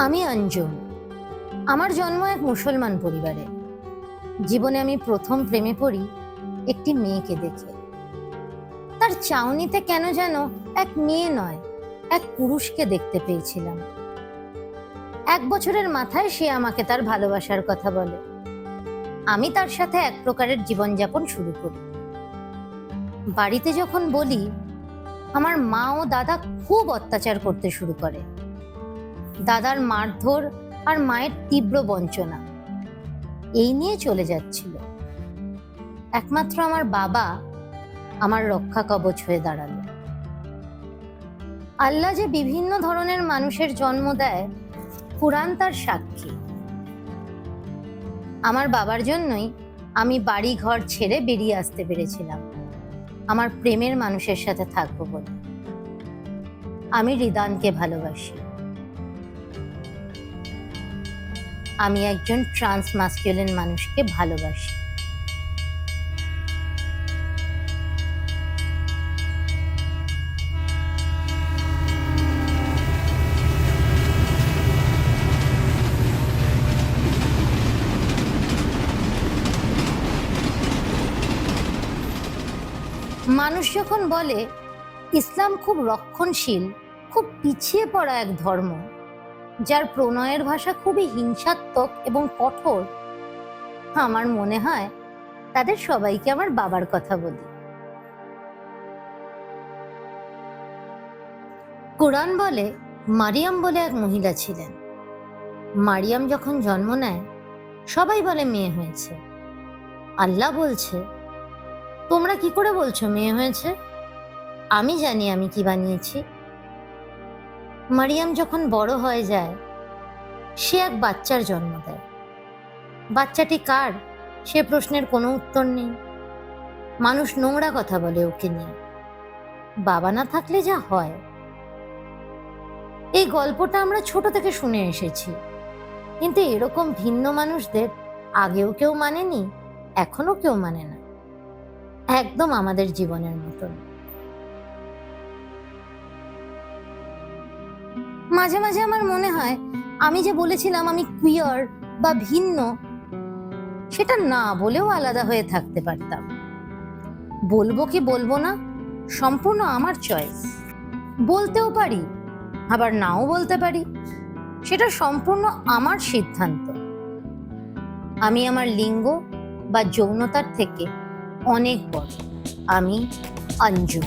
আমি অঞ্জুম। আমার জন্ম এক মুসলমান পরিবারে। জীবনে আমি প্রথম প্রেমে পড়ি একটি মেয়েকে দেখে। তার চাউনিতে কেন যেন এক মেয়ে নয়, এক পুরুষকে দেখতে পেয়েছিলাম। 1 বছরের মাথায় সে আমাকে তার ভালোবাসার কথা বলে। আমি তার সাথে এক প্রকারের জীবনযাপন শুরু করি। বাড়িতে যখন বলি, আমার মা ও দাদা খুব অত্যাচার করতে শুরু করে। দাদার মারধর আর মায়ের তীব্র বঞ্চনা এই নিয়ে চলে যাচ্ছিল। একমাত্র আমার বাবা আমার রক্ষা কবচ হয়ে দাঁড়ালো। আল্লাহ যে বিভিন্ন ধরনের মানুষের জন্ম দেয়, কুরআন তার সাক্ষী। আমার বাবার জন্যই আমি বাড়ি ঘর ছেড়ে বেরিয়ে আসতে পেরেছিলাম, আমার প্রেমের মানুষের সাথে থাকবো বলে। আমি রিদানকে ভালোবাসি। আমি একজন ট্রান্স মাস্কুলিন মানুষকে ভালোবাসি। মানুষ যখন বলে ইসলাম খুব রক্ষণশীল, খুব পিছিয়ে পড়া এক ধর্ম, যার প্রণয়ের ভাষা খুবই হিংসাত্মক এবং কঠোর, আমার মনে হয় তাদের সবাইকে আমার বাবার কথা বলি। কুরআন বলে মারিয়াম বলে এক মহিলা ছিলেন। মারিয়াম যখন জন্ম নেয়, সবাই বলে মেয়ে হয়েছে। আল্লাহ বলছে, তোমরা কি করে বলছো মেয়ে হয়েছে? আমি জানি আমি কি বানিয়েছি। মারিয়াম যখন বড় হয়ে যায়, সে এক বাচ্চার জন্ম দেয়। বাচ্চাটি কার, সে প্রশ্নের কোনো উত্তর নেই। মানুষ নোংরা কথা বলে ওকে নিয়ে। বাবা না থাকলে যা হয়। এই গল্পটা আমরা ছোট থেকে শুনে এসেছি, কিন্তু এরকম ভিন্ন মানুষদের আগেও কেউ মানেনি, এখনো কেউ মানে না। একদম আমাদের জীবনের মতন। মাঝে মাঝে আমার মনে হয় আমি যে বলেছিলাম আমি কুইয়ার বা ভিন্ন, সেটা না বলেও আলাদা হয়ে থাকতে পারতাম। বলবো কি বলবো না, সম্পূর্ণ আমার চয়েস। বলতেও পারি, আবার নাও বলতে পারি। সেটা সম্পূর্ণ আমার সিদ্ধান্ত। আমি আমার লিঙ্গ বা যৌনতার থেকে অনেক বড়। আমি অঞ্জু।